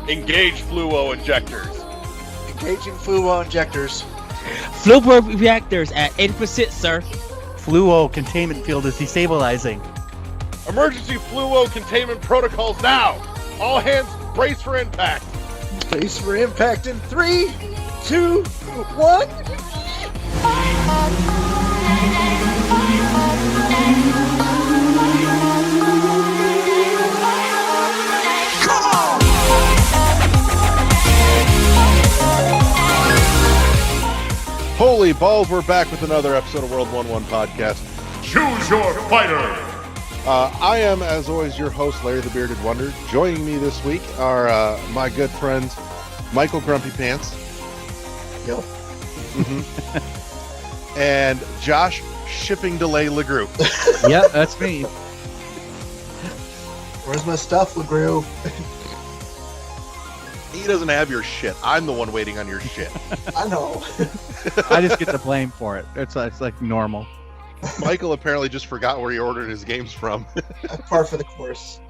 Engage fluo injectors. Engaging fluo injectors. Fluo reactors at 80%, sir. Fluo containment field is destabilizing. Emergency fluo containment protocols now. All hands brace for impact. Brace for impact in 3, 2, 1. Holy balls, we're back with another episode of World 1-1 Podcast. Choose your fighter! I am, as always, your host, Larry the Bearded Wonder. Joining me this week are my good friends, Michael Grumpy Pants. Yep. Mm-hmm. And Josh Shipping Delay LeGroux. Yep, that's me. Where's my stuff, LeGroux? He doesn't have your shit. I'm the one waiting on your shit. I know. I just get the blame for it. It's like normal. Michael apparently just forgot where he ordered his games from. Par for the course.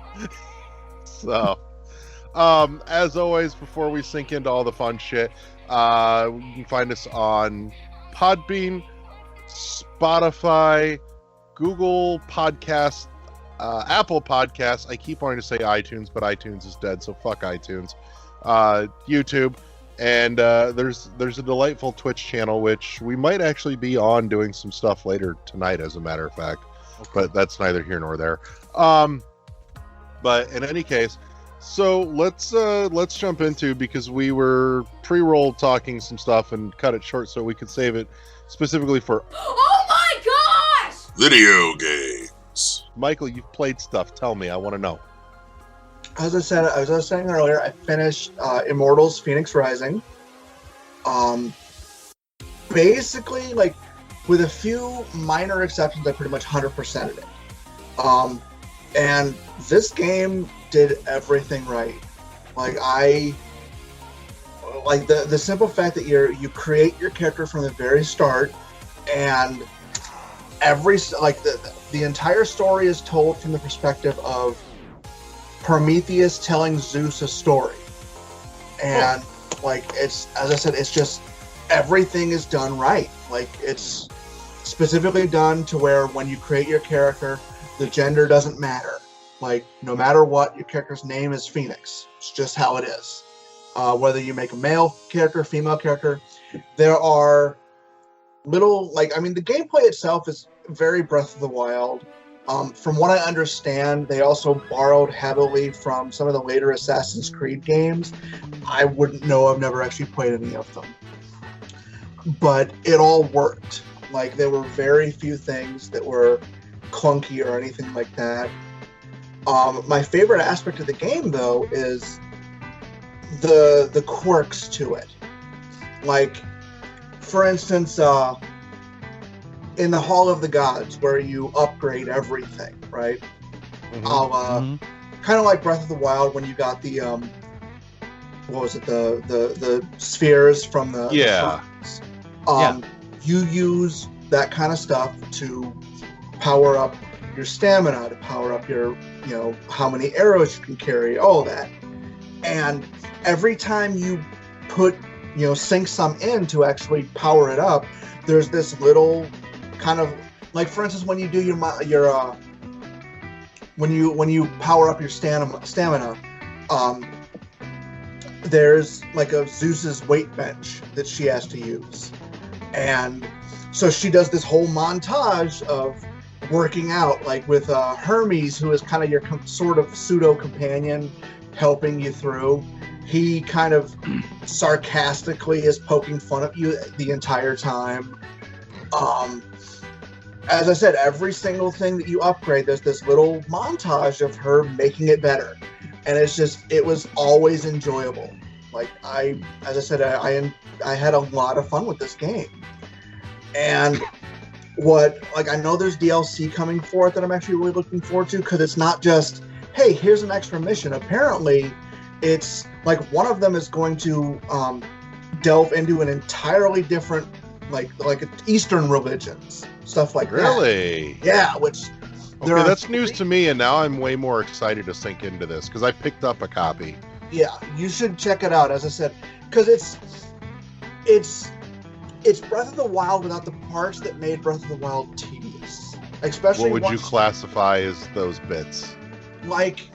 So, as always, before we sink into all the fun shit, you can find us on Podbean, Spotify, Google Podcasts, Apple Podcasts. I keep wanting to say iTunes, but iTunes is dead, so fuck iTunes. YouTube, and there's a delightful Twitch channel, which we might actually be on doing some stuff later tonight, as a matter of fact. Okay. But that's neither here nor there. But in any case, so let's jump into, because we were pre-roll talking some stuff and cut it short so we could save it specifically for Oh my gosh! Video games. Michael. You've played stuff. Tell me. I want to know. As I was saying earlier, I finished Immortals: Phoenix Rising. Basically, like, with a few minor exceptions, I pretty much 100%ed it. And this game did everything right. Like, the simple fact that you create your character from the very start, and the entire story is told from the perspective of Prometheus telling Zeus a story. And it's, as I said, it's just everything is done right. Like, it's specifically done to where when you create your character, the gender doesn't matter. Like, no matter what, your character's name is Phoenix. It's just how it is. Whether you make a male character, female character, there are little, the gameplay itself is very Breath of the Wild. From what I understand, they also borrowed heavily from some of the later Assassin's Creed games. I wouldn't know. I've never actually played any of them. But it all worked. Like, there were very few things that were clunky or anything like that. My favorite aspect of the game, though, is the quirks to it. Like, for instance, in the Hall of the Gods, where you upgrade everything, right? Mm-hmm. Kind of like Breath of the Wild, when you got the the spheres from the you use that kind of stuff to power up your stamina, to power up your how many arrows you can carry, all that. And every time you put sink some in to actually power it up, there's this little kind of, like, for instance, when you do when you power up your stamina, there's like a Zeus's weight bench that she has to use, and so she does this whole montage of working out, like with Hermes, who is kind of your sort of pseudo companion, helping you through. He kind of sarcastically is poking fun at you the entire time. As I said, every single thing that you upgrade, there's this little montage of her making it better. And it was always enjoyable. Like, I had a lot of fun with this game. And I know there's DLC coming for it that I'm actually really looking forward to, because it's not just, hey, here's an extra mission. Apparently, it's like one of them is going to delve into an entirely different, like Eastern religions, stuff like that. Really? Yeah, which... Okay, that's news to me, and now I'm way more excited to sink into this, because I picked up a copy. Yeah, you should check it out. As I said, because it's Breath of the Wild without the parts that made Breath of the Wild tedious. Especially What would you once, classify as those bits? like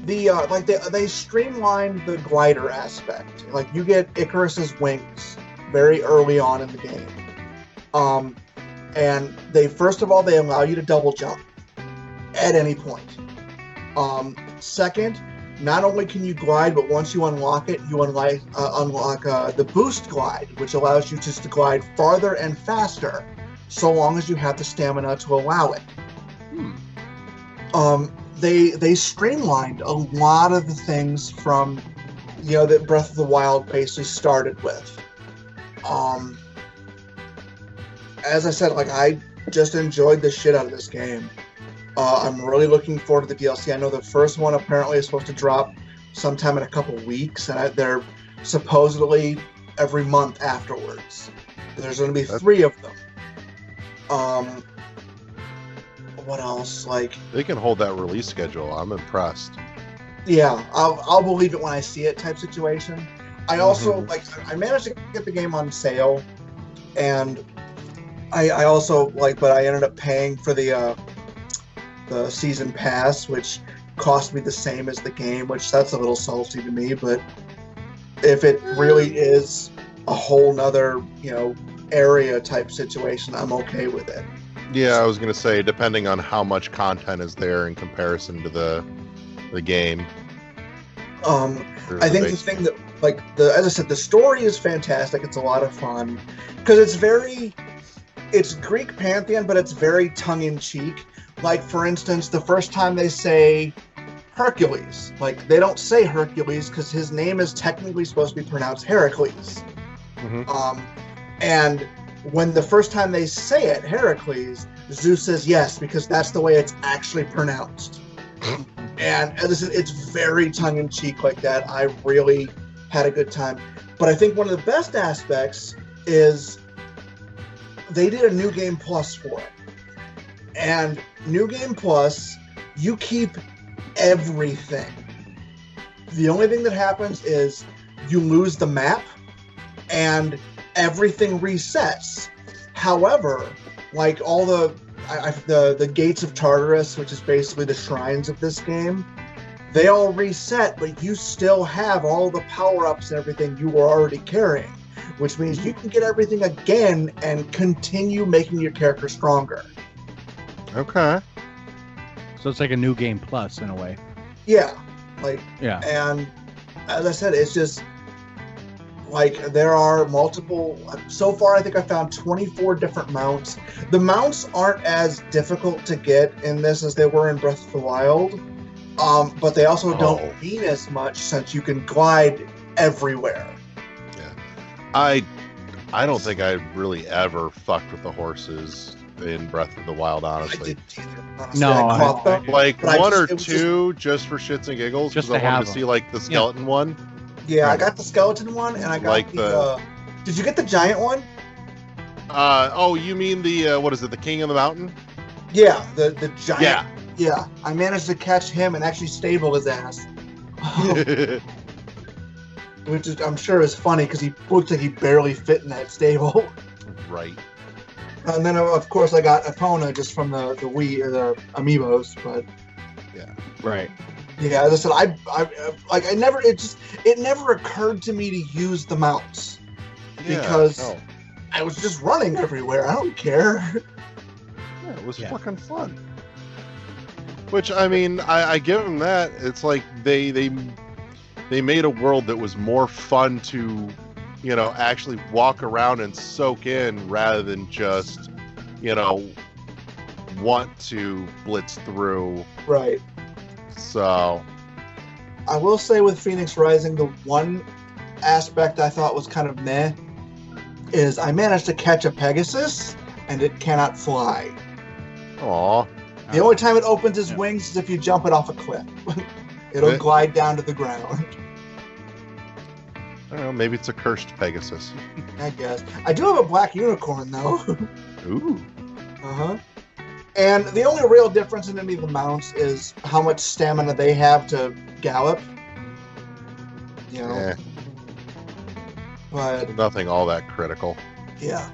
they streamlined the glider aspect. Like you get Icarus's wings very early on in the game. And they first of all they allow you to double jump at any point. Second, not only can you glide, but once you unlock it, you unlock the boost glide, which allows you just to glide farther and faster, so long as you have the stamina to allow it. They streamlined a lot of the things from, that Breath of the Wild basically started with. As I said, I just enjoyed the shit out of this game. I'm really looking forward to the DLC. I know the first one apparently is supposed to drop sometime in a couple weeks, and they're supposedly every month afterwards. There's going to be 3 of them. What else? They can hold that release schedule. I'm impressed. Yeah, I'll believe it when I see it type situation. I also I managed to get the game on sale, and I also but I ended up paying for the season pass, which cost me the same as the game, which that's a little salty to me. But if it really is a whole nother area type situation, I'm okay with it. Yeah, I was gonna say, depending on how much content is there in comparison to the game. I think the thing that as I said, the story is fantastic. It's a lot of fun because it's Greek pantheon, but it's very tongue in cheek. Like, for instance, the first time they say Hercules, they don't say Hercules because his name is technically supposed to be pronounced Heracles. And when the first time they say it, Heracles, Zeus says yes because that's the way it's actually pronounced. And as I said, it's very tongue in cheek like that. I really had a good time. But I think one of the best aspects is they did a New Game Plus for it. And New Game Plus, you keep everything. The only thing that happens is you lose the map and everything resets. However, all the gates of Tartarus, which is basically the shrines of this game, they all reset, but you still have all the power-ups and everything you were already carrying, which means you can get everything again and continue making your character stronger. Okay. So it's like a New Game Plus in a way. Yeah. Yeah. And as I said, it's just there are multiple. So far, I think I found 24 different mounts. The mounts aren't as difficult to get in this as they were in Breath of the Wild, but they also don't mean as much since you can glide everywhere. Yeah. I don't think I really ever fucked with the horses in Breath of the Wild, honestly. I didn't either. Honestly. No, I caught them, one or two just for shits and giggles Just because to I wanted have to see the skeleton one. Yeah, I got the skeleton one, and I got did you get the giant one? You mean the what is it? The King of the Mountain? Yeah, the giant. Yeah. Yeah, I managed to catch him and actually stable his ass. Which I'm sure is funny because he looks like he barely fit in that stable. Right. And then of course I got Epona just from the Wii or the Amiibos, but yeah. Right. Yeah, as I said, it never occurred to me to use the mounts because I was just running everywhere. I don't care. Yeah, it was fucking fun. Which I mean, I give them that. It's like they made a world that was more fun to, actually walk around and soak in rather than just, want to blitz through. Right. So, I will say with Phoenix Rising, the one aspect I thought was kind of meh is I managed to catch a Pegasus and it cannot fly. Aw. The only time it opens its wings is if you jump it off a cliff. It'll glide down to the ground. I don't know, maybe it's a cursed Pegasus. I guess. I do have a black unicorn though. Ooh. Uh-huh. And the only real difference in any of the mounts is how much stamina they have to gallop. You know? Eh, But, nothing all that critical. yeah.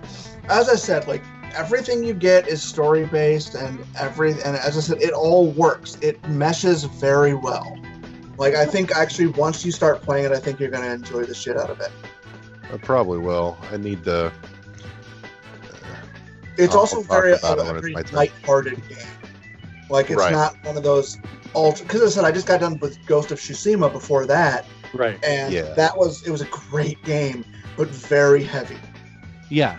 As I said, like, everything you get is story-based, and as I said, it all works. It meshes very well. Like, I think, actually, once you start playing it, I think you're going to enjoy the shit out of it. I probably will. I need to. It's I'll also talk very, about it when it's very my turn. light-hearted game. Like, it's Right. not one of those because I said I just got done with Ghost of Tsushima before that, Right. and Yeah. it was a great game, but very heavy. Yeah.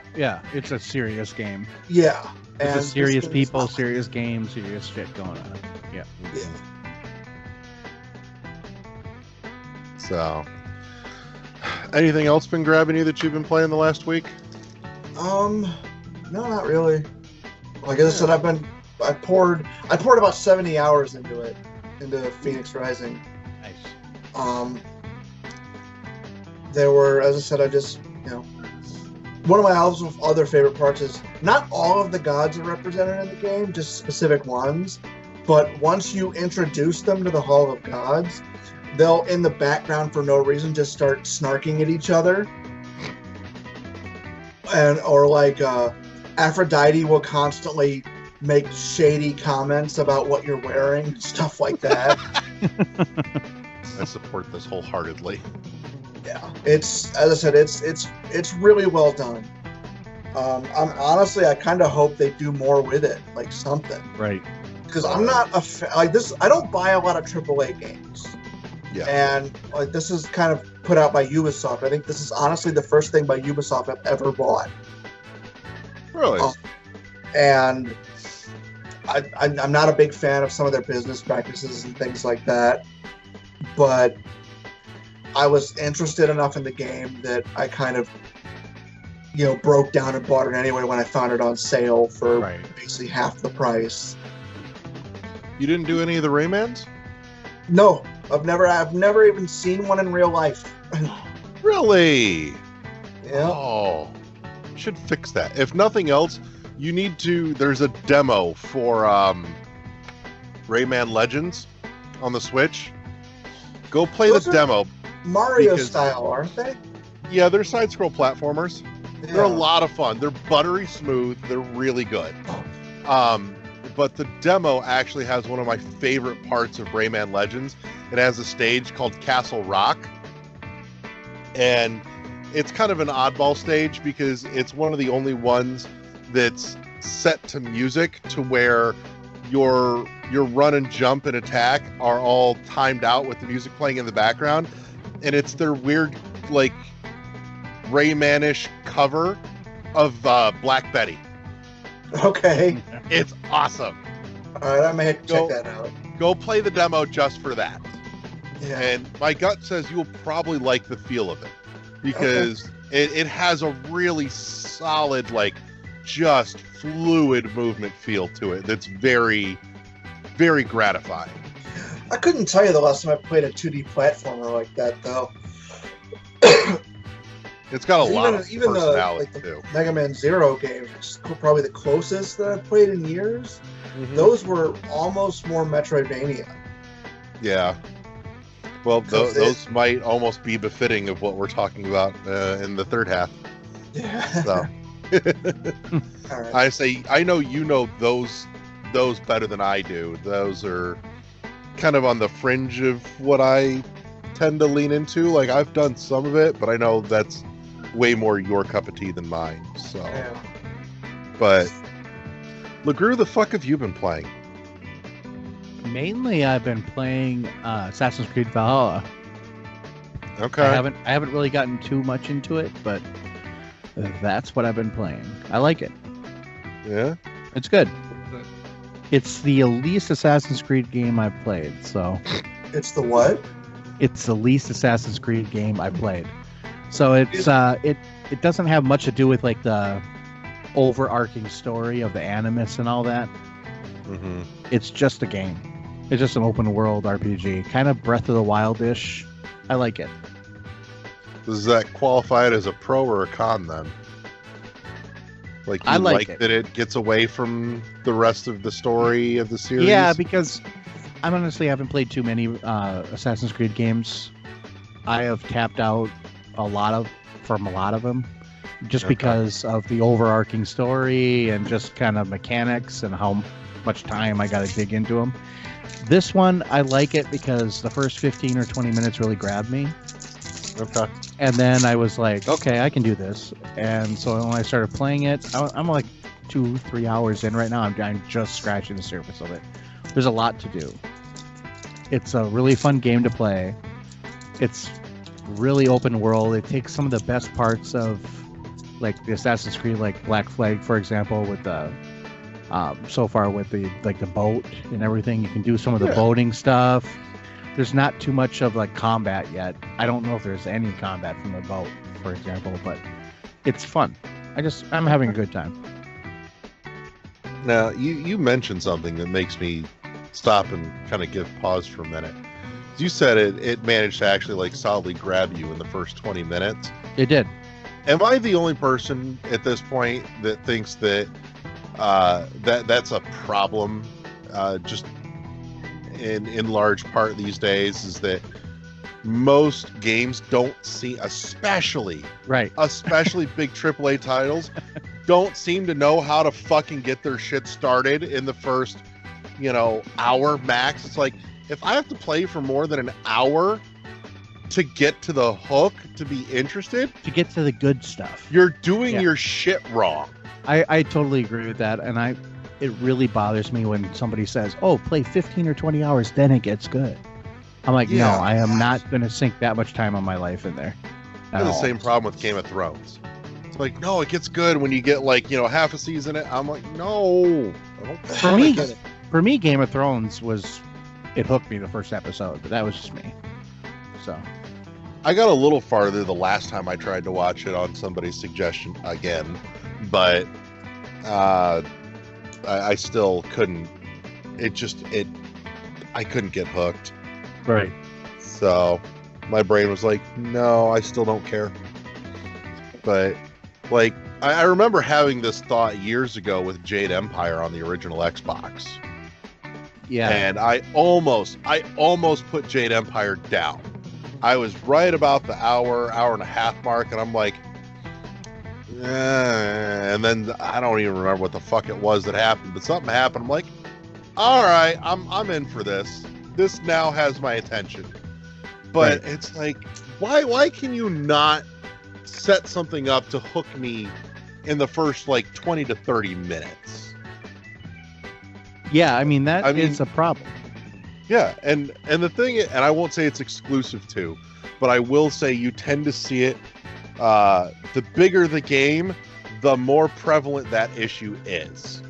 It's a serious game. Yeah. It's And a serious this game is people, not. serious game, serious shit going on. Yeah. Yeah. So, anything else been grabbing you that you've been playing the last week? No, not really. Like I said, I poured about 70 hours into Phoenix Rising. Nice. There were, as I said, one of my other favorite parts is not all of the gods are represented in the game, just specific ones. But once you introduce them to the Hall of Gods, they'll, in the background for no reason, just start snarking at each other. Aphrodite will constantly make shady comments about what you're wearing, stuff like that. I support this wholeheartedly. Yeah, it's, as I said, it's really well done. I kind of hope they do more with it, like something. Right. Because I'm not like this. I don't buy a lot of AAA games. Yeah. And like this is kind of put out by Ubisoft. I think this is honestly the first thing by Ubisoft I've ever bought. Really? And I'm not a big fan of some of their business practices and things like that. But I was interested enough in the game that I kind of, broke down and bought it anyway when I found it on sale for basically half the price. You didn't do any of the Raymans? No, I've never even seen one in real life. Really? Yeah. Oh, should fix that. If nothing else, you need to. There's a demo for Rayman Legends on the Switch. Go play Those the are demo. Mario because- style, aren't they? Yeah, they're side-scroll platformers. Yeah. They're a lot of fun. They're buttery smooth. They're really good. But the demo actually has one of my favorite parts of Rayman Legends. It has a stage called Castle Rock. And it's kind of an oddball stage because it's one of the only ones that's set to music to where your run and jump and attack are all timed out with the music playing in the background. And it's their weird, like, Rayman-ish cover of Black Betty. Okay. It's awesome. All right, I may have to check that out. Go play the demo just for that. Yeah. And my gut says you'll probably like the feel of it because it has a really solid, like, just fluid movement feel to it that's very, very gratifying. I couldn't tell you the last time I played a 2D platformer like that, though. It's got a lot of even personality, the too. Mega Man Zero games, which is probably the closest that I've played in years. Mhm. Those were almost more Metroidvania. Yeah. Well, 'Cause those might almost be befitting of what we're talking about in the third half. Yeah. So All right. I say, I know you know those better than I do. Those are kind of on the fringe of what I tend to lean into. Like, I've done some of it, but I know that's way more your cup of tea than mine. So, Yeah. but LeGrew, the fuck have you been playing? Mainly, I've been playing Assassin's Creed Valhalla. Okay. I haven't really gotten too much into it, but that's what I've been playing. I like it. Yeah. It's good. It's the least Assassin's Creed game I've played, so It's the what? it's the least Assassin's Creed game I played. So it's it doesn't have much to do with like the overarching story of the Animus and all that. Mm-hmm. It's just a game. It's just an open world RPG, kind of Breath of the Wild-ish. I like it. Does that qualify it as a pro or a con then? Like you I like it. that it gets away from the rest of the story of the series. Yeah, because I honestly haven't played too many Assassin's Creed games. I have tapped out from a lot of them, just because of the overarching story and just kind of mechanics and how much time I got to dig into them. This one, I like it because the first 15 or 20 minutes really grabbed me. Okay. And then I was like, okay, I can do this. And so when I started playing it, I'm like 2-3 hours in right now. I'm just scratching the surface of it. There's a lot to do. It's a really fun game to play. It's really open world. It takes some of the best parts of like the Assassin's Creed, like Black Flag, for example, with the so far with the boat and everything. You can do some of the boating stuff. There's not too much of like combat yet. I don't know if there's any combat from the boat, for example, but it's fun. I'm having a good time. Now, you mentioned something that makes me stop and kind of give pause for a minute. You said it managed to actually like solidly grab you in the first 20 minutes. It did. Am I the only person at this point that thinks that that's a problem? Just in large part these days is that most games don't see, especially big AAA titles, don't seem to know how to fucking get their shit started in the first, hour max. It's like, if I have to play for more than an hour to get to the hook, to be interested, to get to the good stuff, you're doing your shit wrong. I totally agree with that, and it really bothers me when somebody says, "Oh, play 15 or 20 hours, then it gets good." I'm like, no, I am not going to sink that much time of my life in there. I have the same problem with Game of Thrones. It's like, no, it gets good when you get like, half a season. I'm like, no. I don't For me, Game of Thrones it hooked me the first episode, but that was just me. So I got a little farther the last time I tried to watch it on somebody's suggestion again, but I still couldn't. I couldn't get hooked. Right. So my brain was like, no, I still don't care. But like, I remember having this thought years ago with Jade Empire on the original Xbox. Yeah. And I almost put Jade Empire down. I was right about the hour and a half mark, and I'm like, and then I don't even remember what the fuck it was that happened, but something happened. I'm like, all right, I'm in for this. This now has my attention. But It's like, why can you not set something up to hook me in the first like 20 to 30 minutes? Yeah, I mean is a problem. Yeah, and the thing, and I won't say it's exclusive to, but I will say you tend to see it. The bigger the game, the more prevalent that issue is.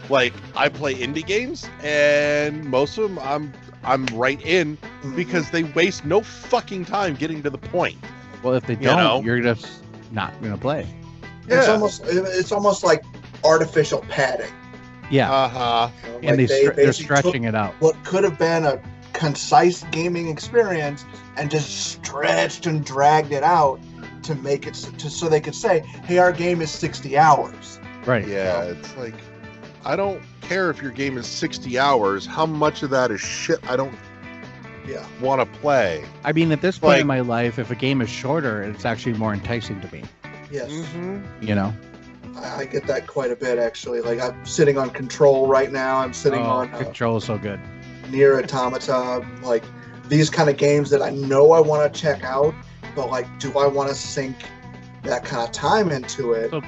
Like, I play indie games, and most of them I'm right in because they waste no fucking time getting to the point. Well, if they don't, you're just not gonna play. Yeah. It's almost like artificial padding. Yeah. Uh-huh. And they're stretching it out. What could have been a concise gaming experience and just stretched and dragged it out to make it so they could say, hey, our game is 60 hours. Right. Yeah, it's like, I don't care if your game is 60 hours. How much of that is shit I don't want to play? I mean, at this point in my life, if a game is shorter, it's actually more enticing to me. Yes. Mm-hmm. I get that quite a bit, actually. Like, I'm sitting on Control right now. I'm sitting on Control is so good. Nier Automata. Like, these kind of games that I know I want to check out, but like, do I want to sink that kind of time into it? So,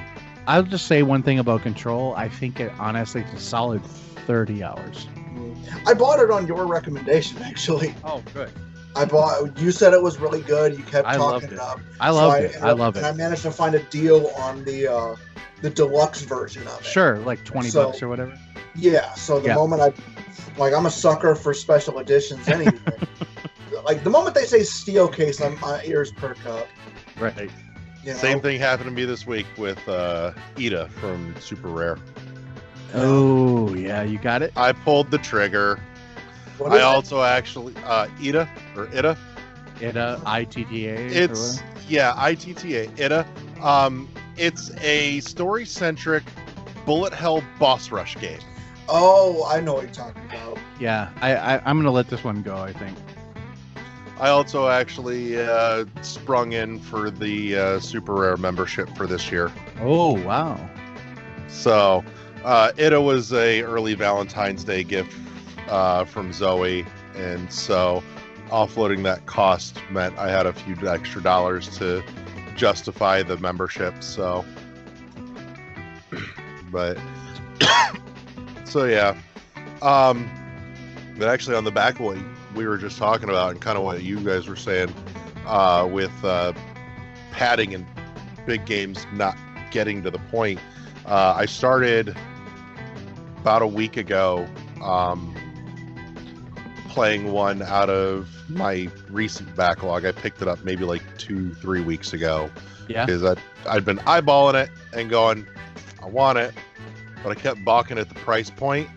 I'll just say one thing about Control. I think honestly, it's a solid 30 hours. I bought it on your recommendation, actually. Oh, good. You said it was really good. You kept talking it up. I loved it. I love it. And I managed to find a deal on the deluxe version of it. Sure, like $20 or whatever. Yeah. So the moment I'm a sucker for special editions anyway. Like, the moment they say steel case, my ears perk up. Right. Same thing happened to me this week with Ida from Super Rare. Oh, yeah, you got it? I pulled the trigger. I also actually Ida or Ida. Ida, ITTA. It's ITTA. Ida. It's a story-centric bullet hell boss rush game. Oh, I know what you're talking about. Yeah, I'm gonna let this one go, I think. I also actually sprung in for the super rare membership for this year. Oh, wow. So it was a early Valentine's Day gift from Zoe, and so offloading that cost meant I had a few extra dollars to justify the membership. So, but so yeah, but actually on the back of what we were just talking about and kind of what you guys were saying with padding and big games not getting to the point, I started about a week ago playing one out of my recent backlog. I picked it up maybe like 2-3 weeks ago. Yeah. Because I'd been eyeballing it and going, I want it, but I kept balking at the price point,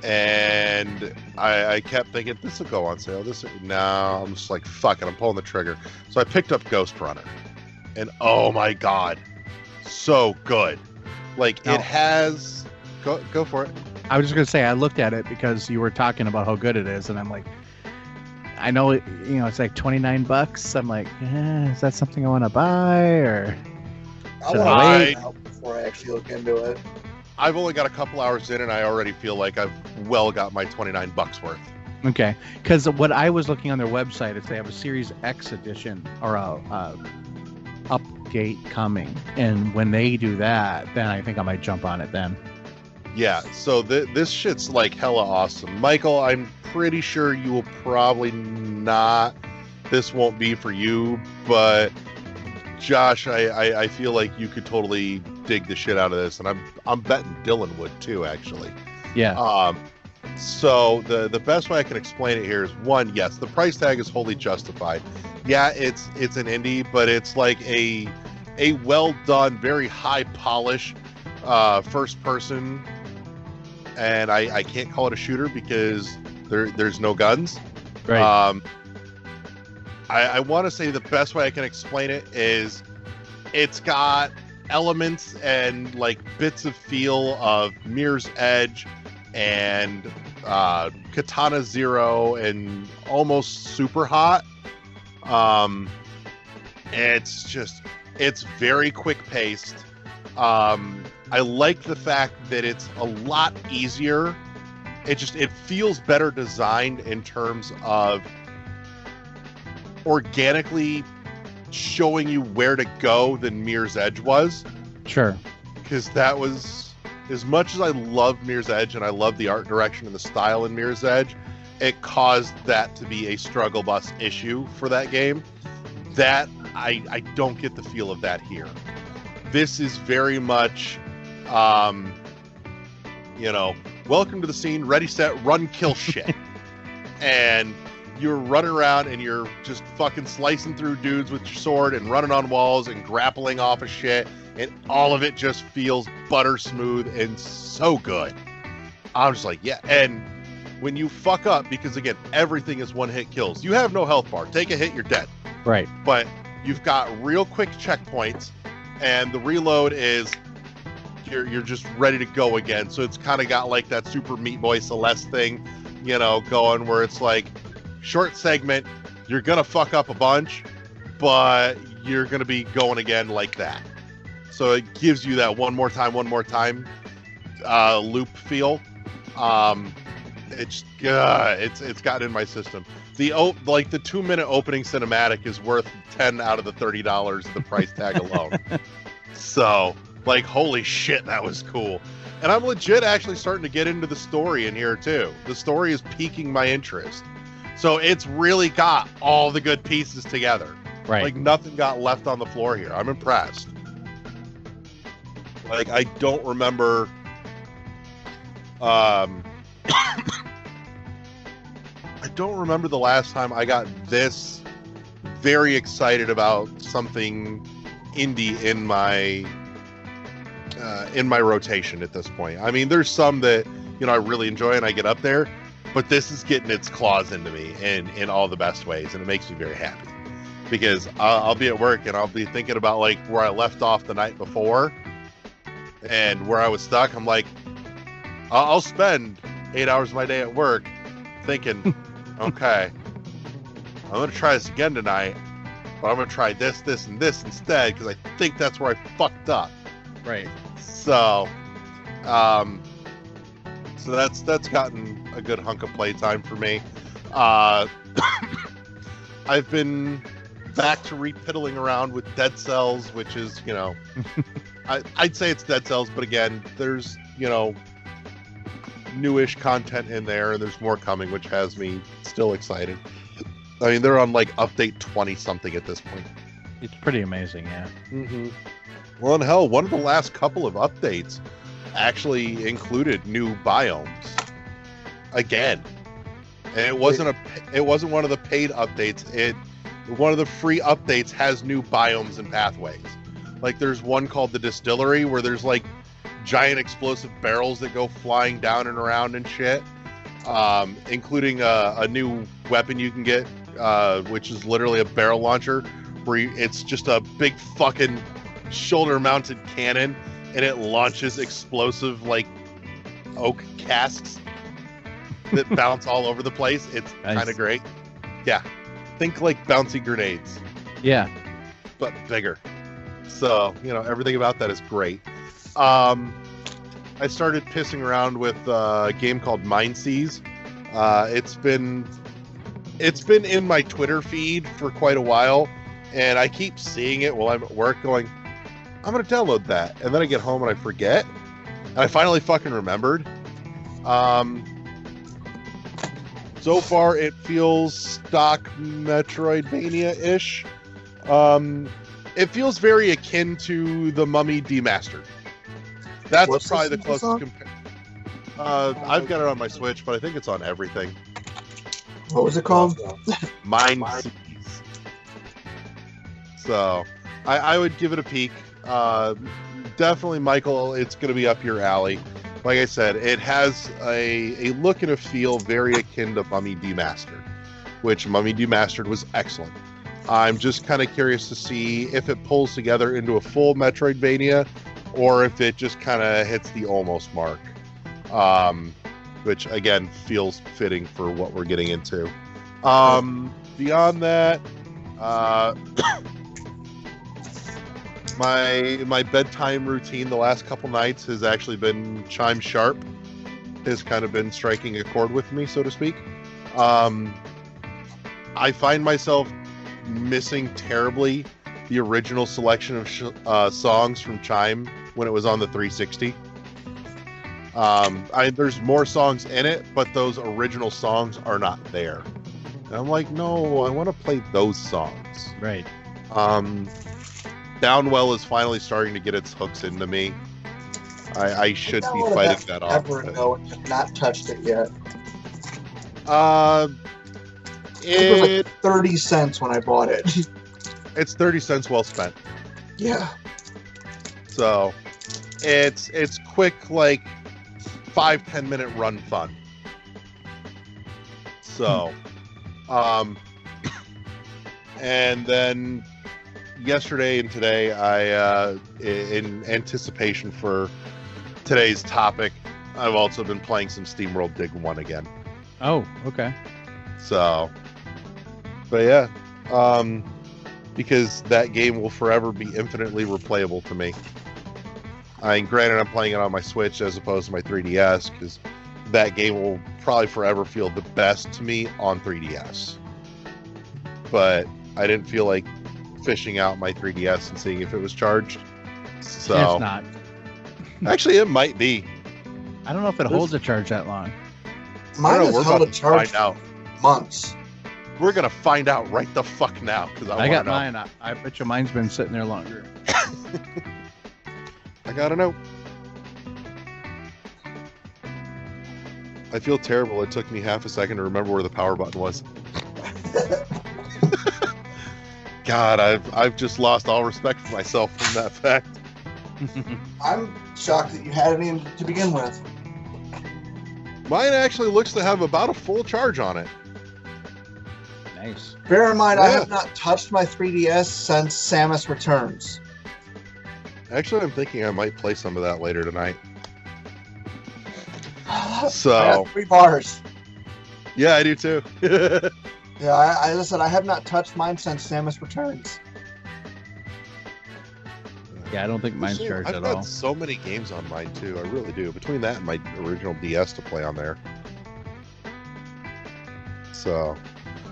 and I kept thinking this will go on sale. No, I'm just like, fuck it, I'm pulling the trigger. So I picked up Ghost Runner, and oh my god, so good. Like it has. Go for it. I was just gonna say I looked at it because you were talking about how good it is, and I'm like, I know it's like $29. I'm like, is that something I want to buy, or I should want I to wait? wait out before I actually look into it. I've only got a couple hours in, and I already feel like I've well got my $29 worth. Okay, because what I was looking on their website is they have a Series X edition or a update coming, and when they do that, then I think I might jump on it then. Yeah, so this shit's like hella awesome. Michael, I'm pretty sure you will probably not. This won't be for you, but Josh, I feel like you could totally dig the shit out of this, and I'm betting Dylan would too, actually. Yeah. So the best way I can explain it here is, one, yes, the price tag is wholly justified. Yeah, it's an indie, but it's like a well done, very high polish first person, and I can't call it a shooter because there's no guns. Right. I want to say the best way I can explain it is it's got elements and like bits of feel of Mirror's Edge and Katana Zero and almost Super Hot. It's very quick paced. I like the fact that it's a lot easier. It feels better designed in terms of organically showing you where to go than Mirror's Edge was. Sure. Because that was, as much as I love Mirror's Edge and I love the art direction and the style in Mirror's Edge, it caused that to be a struggle bus issue for that game. That I don't get the feel of that here. This is very much, welcome to the scene, ready, set, run, kill shit. And you're running around and you're just fucking slicing through dudes with your sword and running on walls and grappling off of shit. And all of it just feels butter smooth and so good. I'm just like, yeah. And when you fuck up, because again, everything is one hit kills. You have no health bar. Take a hit, you're dead. Right. But you've got real quick checkpoints, and the reload is you're just ready to go again. So it's kind of got like that Super Meat Boy Celeste thing, going where it's like short segment, you're gonna fuck up a bunch, but you're gonna be going again like that. So it gives you that one more time loop feel. It's got in my system. The 2-minute opening cinematic is worth 10 out of the $30 of the price tag alone. So, like, holy shit, that was cool. And I'm legit actually starting to get into the story in here too. The story is piquing my interest. So it's really got all the good pieces together. Right. Like nothing got left on the floor here. I'm impressed. Like I don't remember I don't remember the last time I got this very excited about something indie in my rotation at this point. I mean, there's some that I really enjoy and I get up there, but this is getting its claws into me in all the best ways, and it makes me very happy. because I'll be at work and I'll be thinking about like where I left off the night before and where I was stuck. I'm like, I'll spend 8 hours of my day at work thinking, okay, I'm going to try this again tonight, but I'm going to try this, this, and this instead because I think that's where I fucked up. Right. So, so that's gotten a good hunk of playtime for me. I've been back to repiddling around with Dead Cells, which is, you know, I'd say it's Dead Cells, but again, there's, you know, newish content in there, and there's more coming, which has me still excited. I mean, they're on like update 20 something at this point. It's pretty amazing, yeah. Mm-hmm. Well, and hell, one of the last couple of updates actually included new biomes again, and it wasn't one of the paid updates. One of the free updates has new biomes and pathways. Like there's one called the Distillery where there's like giant explosive barrels that go flying down and around and shit, including a new weapon you can get, which is literally a barrel launcher where it's just a big fucking shoulder-mounted cannon, and it launches explosive like oak casks that bounce all over the place. It's Nice. kind of great. Yeah, think like bouncy grenades, Yeah. but bigger. So you know everything about that is great. I started pissing around with a game called Mindseas. It's been in my Twitter feed for quite a while, and I keep seeing it while I'm at work going, I'm going to download that. And then I get home and I forget. And I finally fucking remembered. So far, it feels stock Metroidvania-ish. It feels very akin to the Mummy Demastered. That's What's probably the this closest on? compare. I've got it on my Switch, but I think it's on everything. What was it called? Mindseas. So, I would give it a peek. Definitely, Michael, it's going to be up your alley. Like I said, it has a look and a feel very akin to Mummy Demastered, which Mummy Demastered was excellent. I'm just kind of curious to see if it pulls together into a full Metroidvania or if it just kind of hits the almost mark, which, again, feels fitting for what we're getting into. Beyond that, my bedtime routine the last couple nights has actually been Chime Sharp. Has kind of been striking a chord with me, so to speak. I find myself missing terribly the original selection of songs from Chime when it was on the 360. There's more songs in it, but those original songs are not there. And I'm like, no, I want to play those songs. Right. Downwell is finally starting to get its hooks into me. I should be fighting that off. No, have not touched it yet. It It was like 30 cents when I bought it. it's 30 cents well spent. Yeah. So it's quick, like 5-10 minute run fun. So and then yesterday and today I in anticipation for today's topic, I've also been playing some SteamWorld Dig 1 again. Oh, okay. So but yeah, because that game will forever be infinitely replayable to me. Granted, I'm playing it on my Switch as opposed to my 3DS, because that game will probably forever feel the best to me on 3DS. But I didn't feel like fishing out my 3DS and seeing if it was charged. So It's not. actually, it might be. I don't know if it holds a charge that long. Mine We're has held a about to charge find out. for months. We're gonna find out right the fuck now, because I got know. mine. I bet you mine's been sitting there longer. I gotta know. I feel terrible. It took me half a second to remember where the power button was. God, I've just lost all respect for myself from that fact. I'm shocked that you had any to begin with. Mine actually looks to have about a full charge on it. Nice. Nice. Bear in mind, I Yeah. have not touched my 3DS since Samus Returns. Actually, I'm thinking I might play some of that later tonight. I So, have 3 bars. yeah, I do too. Yeah, I as I said, I have not touched mine since Samus Returns. Yeah, I don't think mine's charged I've at got all. so many games on mine too. I really do. Between that and my original DS to play on there. So,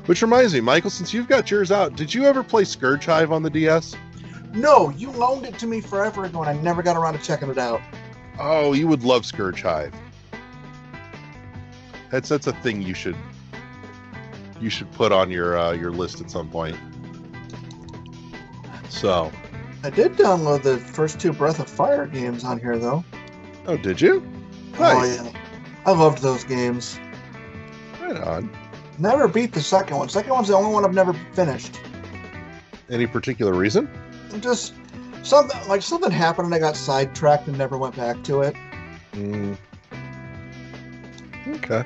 which reminds me, Michael, since you've got yours out, did you ever play Scourge Hive on the DS? No, you loaned it to me forever ago, and I never got around to checking it out. Oh, you would love Scourge Hive. That's a thing you should put on your list at some point. So, I did download the first 2 Breath of Fire games on here, though. oh, did you? Oh, Nice. yeah. I loved those games. Right on. Never beat the second one. Second one's the only one I've never finished. Any particular reason? Just something happened and I got sidetracked and never went back to it. Okay.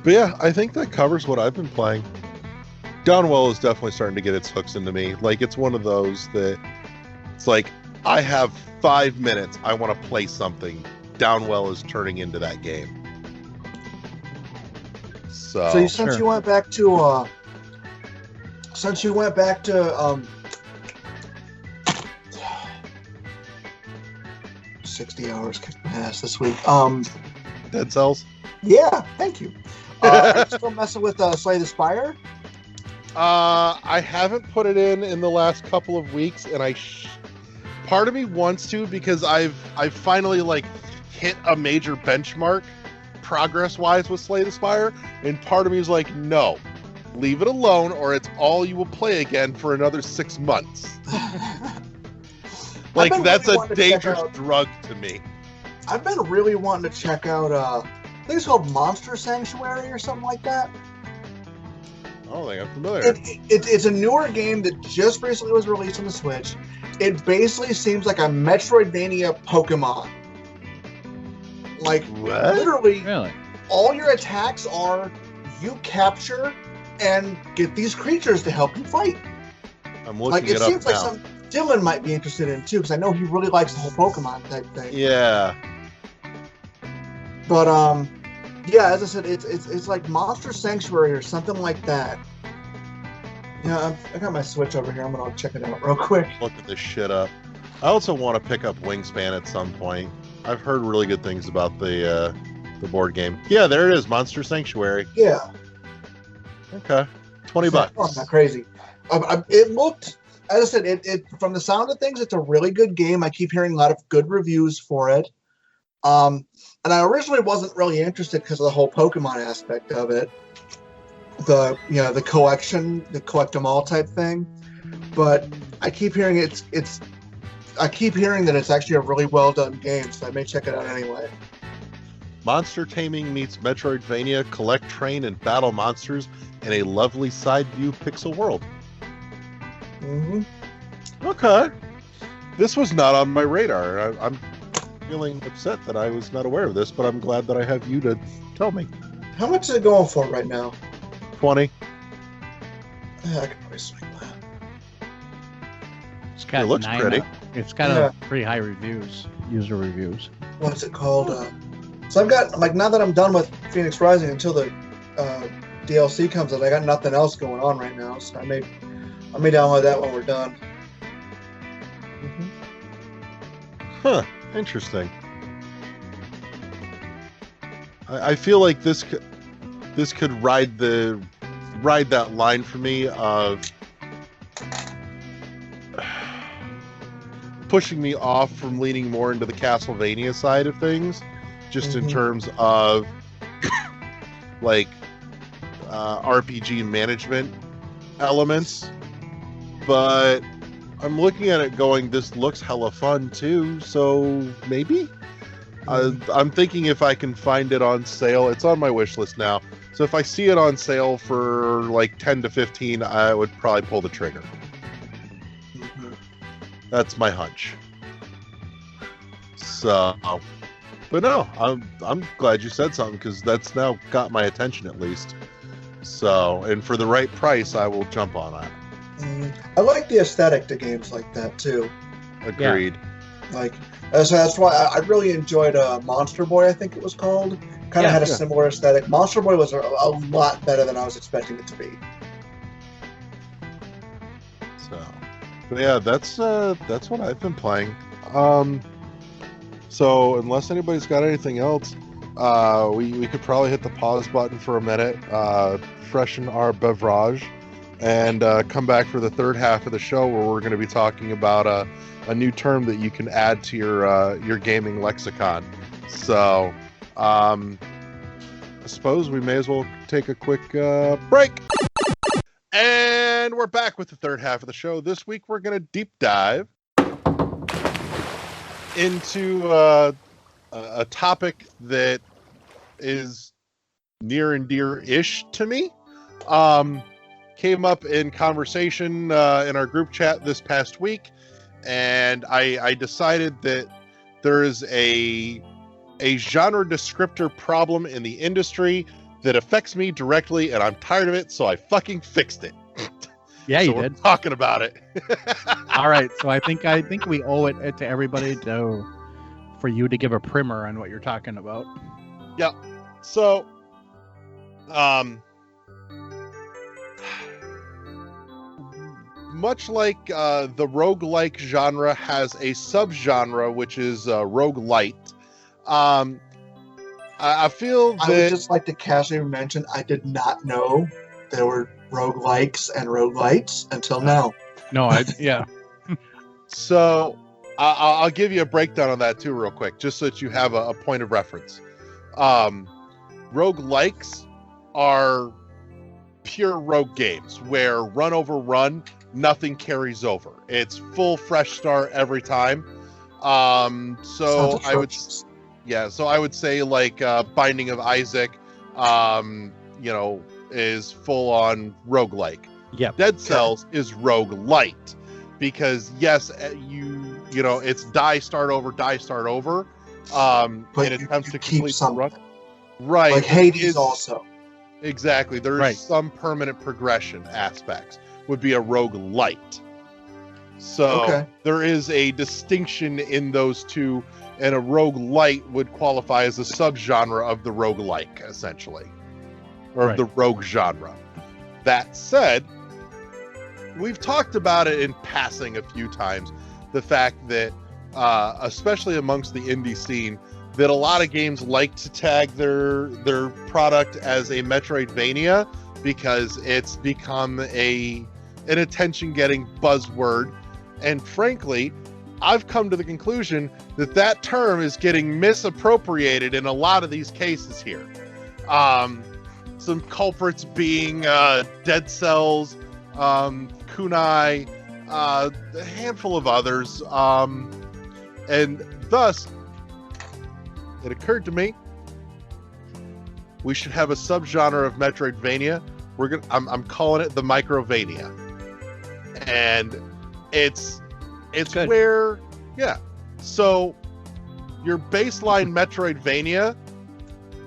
But yeah, I think that covers what I've been playing. Downwell is definitely starting to get its hooks into me. Like, it's one of those that it's like, I have 5 minutes. I want to play something. Downwell is turning into that game. So, Since sure. you went back to 60 hours kicked my ass this week. Dead Cells. Yeah, thank you. Are you still messing with Slay the Spire? I haven't put it in the last couple of weeks, and part of me wants to, because I've finally like hit a major benchmark progress-wise with Slay the Spire, and part of me is like, no, leave it alone, or it's all you will play again for another 6 months. Like, been that's really a wanting to check dangerous out- drug to me. I've been really wanting to check out. I think it's called Monster Sanctuary or something like that. I don't think I'm familiar. It's a newer game that just recently was released on the Switch. It basically seems like a Metroidvania Pokemon. Like, What? literally, Really? all your attacks are you capture and get these creatures to help you fight. I'm Like, looking it it up seems like now. some Dylan might be interested in too, because I know he really likes the whole Pokemon type thing. Yeah. But yeah, as I said, it's like Monster Sanctuary or something like that. Yeah, I got my Switch over here. I'm gonna check it out real quick. Looking this shit up. I also want to pick up Wingspan at some point. I've heard really good things about the board game. Yeah, there it is, Monster Sanctuary. Yeah, Okay, $20. Oh, I'm not crazy. It looked, as I said, it from the sound of things, it's a really good game. I keep hearing a lot of good reviews for it. And I originally wasn't really interested because of the whole Pokemon aspect of it. The collection, the collect 'em all type thing. But I keep hearing I keep hearing that it's actually a really well done game, so I may check it out anyway. Monster taming meets Metroidvania. Collect, train, and battle monsters in a lovely side view pixel world. Mm-hmm. Okay. This was not on my radar. I'm feeling upset that I was not aware of this, but I'm glad that I have you to tell me. How much is it going for right now? 20. Yeah, I could probably swing that. It's got It looks pretty. It's got pretty high reviews, user reviews. What's it called? So I've got, like, now that I'm done with Phoenix Rising until the DLC comes out, I got nothing else going on right now, so I may download that when we're done. Huh. Interesting. I feel like this could ride that line for me of pushing me off from leaning more into the Castlevania side of things, just in terms of like RPG management elements. But I'm looking at it going, this looks hella fun too, so maybe? I'm thinking if I can find it on sale, it's on my wish list now, so if I see it on sale for like 10 to 15, I would probably pull the trigger. That's my hunch. So, but no, I'm glad you said something, because that's now got my attention at least. So, and for the right price, I will jump on that. I like the aesthetic to games like that too. Agreed. Like, so that's why I really enjoyed Monster Boy, I think it was called. Kind of had a similar aesthetic. Monster Boy was a lot better than I was expecting it to be. So, but yeah, that's what I've been playing. So unless anybody's got anything else, we could probably hit the pause button for a minute, freshen our beverage, and come back for the third half of the show where we're going to be talking about a new term that you can add to your gaming lexicon. So I suppose we may as well take a quick break. And we're back with the third half of the show. This week we're going to deep dive into a topic that is near and dear-ish to me. Came up in conversation in our group chat this past week, and I decided that there is a genre descriptor problem in the industry that affects me directly, and I'm tired of it, so I fucking fixed it. Yeah, so you we're did. Talking about it. All right, so I think we owe it to everybody for you to give a primer on what you're talking about. Yep. So, much like the roguelike genre has a subgenre, which is roguelite, I feel that... I would just like to casually mention I did not know there were roguelikes and roguelites until now. No, yeah. So I'll give you a breakdown on that too real quick, just so that you have a point of reference. Roguelikes are pure rogue games where run over run, nothing carries over. It's full fresh start every time. So I would say like Binding of Isaac, is full on roguelike. Yep. Dead Cells is roguelite because yes, it's die start over. But in attempts to complete the run. something. Right. Like Hades also. Exactly. There's some permanent progression aspects. Would be a roguelite. So there is a distinction in those two, and a roguelite would qualify as a subgenre of the roguelike, essentially. Or of the rogue genre. That said, we've talked about it in passing a few times, the fact that, especially amongst the indie scene, that a lot of games like to tag their product as a Metroidvania because it's become an attention-getting buzzword. And frankly, I've come to the conclusion that term is getting misappropriated in a lot of these cases here. Some culprits being Dead Cells, Kunai, a handful of others, and thus it occurred to me we should have a subgenre of Metroidvania. I'm calling it the Microvania, and it's good. where So your baseline Metroidvania,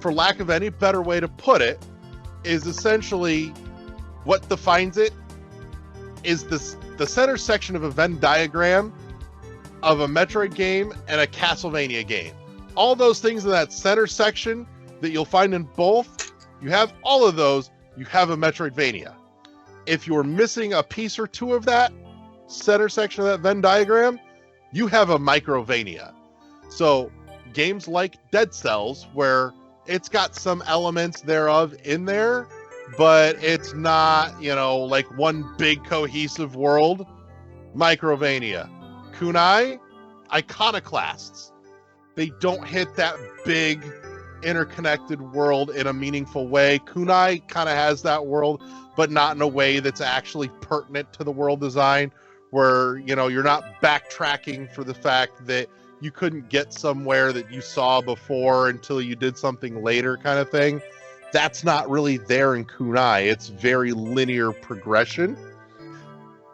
for lack of any better way to put it, is essentially what defines it is the center section of a Venn diagram of a Metroid game and a Castlevania game. All those things in that center section that you'll find in both, you have all of those, you have a Metroidvania. If you're missing a piece or two of that center section of that Venn diagram, you have a Microvania. So games like Dead Cells, where it's got some elements thereof in there, but it's not, like one big cohesive world. Microvania. Kunai, iconoclasts. They don't hit that big interconnected world in a meaningful way. Kunai kind of has that world, but not in a way that's actually pertinent to the world design, where, you're not backtracking for the fact that you couldn't get somewhere that you saw before until you did something later kind of thing. That's not really there in Kunai. It's very linear progression.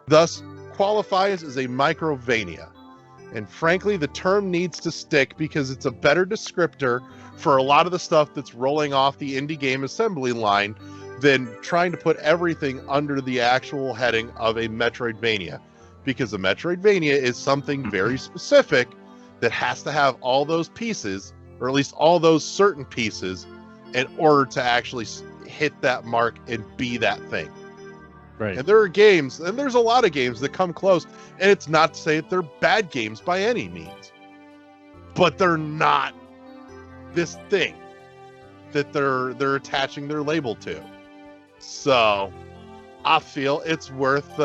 Thus, qualifies as a Microvania. And frankly, the term needs to stick because it's a better descriptor for a lot of the stuff that's rolling off the indie game assembly line than trying to put everything under the actual heading of a Metroidvania, because a Metroidvania is something very specific that has to have all those pieces, or at least all those certain pieces, in order to actually hit that mark and be that thing. Right. And there are games, and there's a lot of games that come close, and it's not to say that they're bad games by any means, but they're not this thing that they're attaching their label to. So I feel it's worth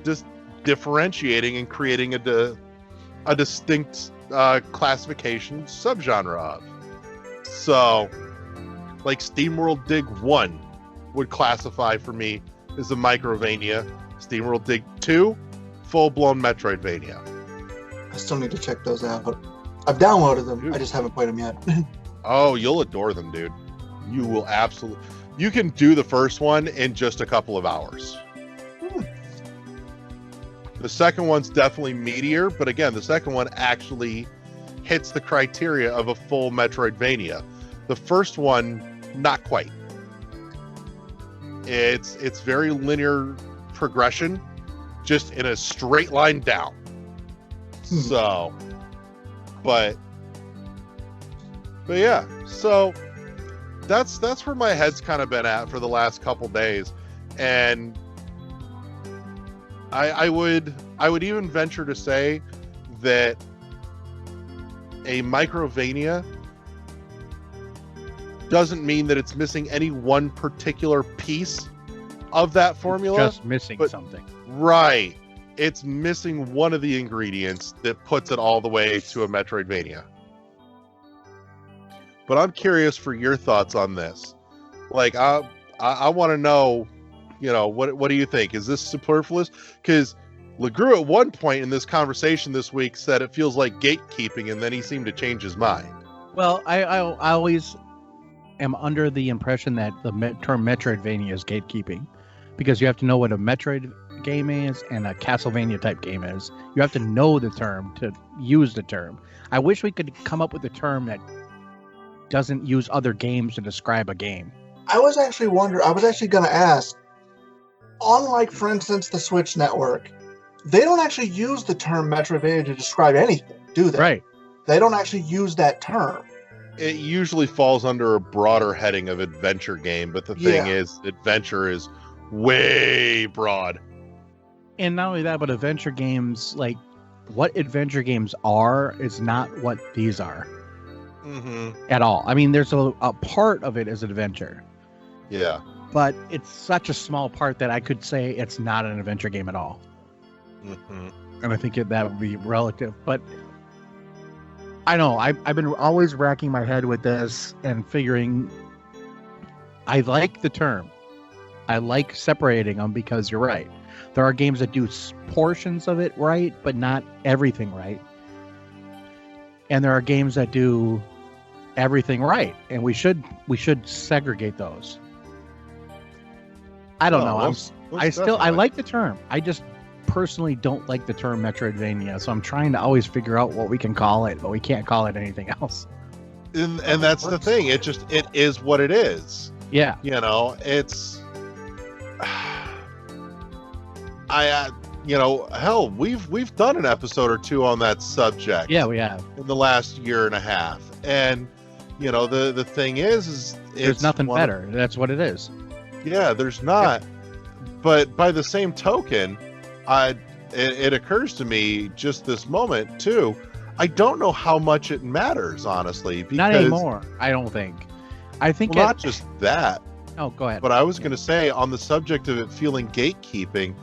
just differentiating and creating a distinct classification subgenre of. So, like SteamWorld Dig 1 would classify for me as a Microvania. SteamWorld Dig 2, full-blown Metroidvania. I still need to check those out, but I've downloaded them. Dude. I just haven't played them yet. Oh, you'll adore them, dude. You will absolutely. You can do the first one in just a couple of hours. The second one's definitely meatier, but again, the second one actually hits the criteria of a full Metroidvania. The first one, not quite. It's very linear progression, just in a straight line down. So, but yeah, so that's where my head's kind of been at for the last couple days, and I would even venture to say that a Microvania doesn't mean that it's missing any one particular piece of that formula. Just missing but- something. Right. It's missing one of the ingredients that puts it all the way to a Metroidvania. But I'm curious for your thoughts on this. Like, I want to know, what do you think? Is this superfluous? Because LeGroux at one point in this conversation this week said it feels like gatekeeping, and then he seemed to change his mind. Well, I always am under the impression that the term Metroidvania is gatekeeping, because you have to know what a Metroid game is and a Castlevania type game is. You have to know the term to use the term. I wish we could come up with a term that doesn't use other games to describe a game. I was actually going to ask, unlike, for instance, the Switch Network, they don't actually use the term Metroidvania to describe anything, do they? Right. They don't actually use that term. It usually falls under a broader heading of adventure game, but the thing is, adventure is way broad. And not only that, but adventure games, like what adventure games are, is not what these are at all. I mean, there's a part of it is adventure. Yeah. But it's such a small part that I could say it's not an adventure game at all. And I think that would be relative. But I know, I've been always racking my head with this and figuring, I like the term. I like separating them because you're right. There are games that do portions of it right, but not everything right. And there are games that do everything right, and we should segregate those. I don't know. I like the term. I just personally don't like the term Metroidvania, so I'm trying to always figure out what we can call it, but we can't call it anything else. And that's the thing. It is what it is. Yeah. It's hell, we've done an episode or two on that subject. Yeah, we have. In the last year and a half. And the thing is there's nothing better. That's what it is. Yeah, there's not. But by the same token, it occurs to me just this moment too, I don't know how much it matters, honestly. Because, not anymore, I don't think. I think not just that. Oh, go ahead. But I was going to say, on the subject of it feeling gatekeeping,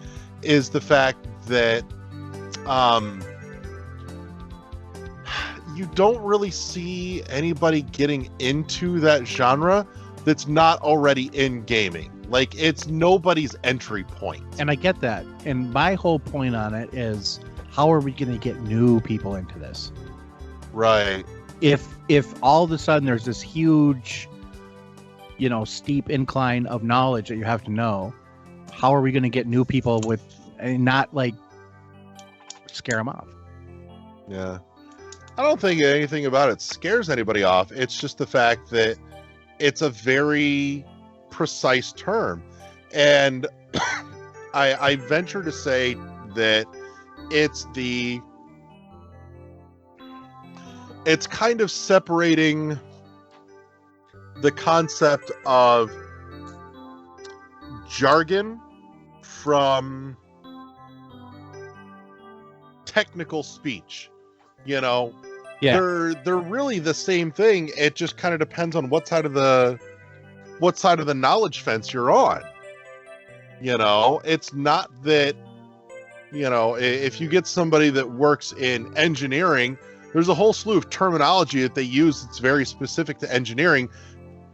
is the fact that you don't really see anybody getting into that genre that's not already in gaming. Like, it's nobody's entry point. And I get that. And my whole point on it is, how are we going to get new people into this? Right. If all of a sudden there's this huge, steep incline of knowledge that you have to know, how are we going to get new people with, and not like scare them off? Yeah. I don't think anything about it scares anybody off. It's just the fact that it's a very precise term. And I venture to say that it's kind of separating the concept of jargon from technical speech. You know, Yeah. they're really the same thing. It just kind of depends on what side of the knowledge fence you're on. You know, it's not that, you know, if you get somebody that works in engineering, there's a whole slew of terminology that they use that's very specific to engineering,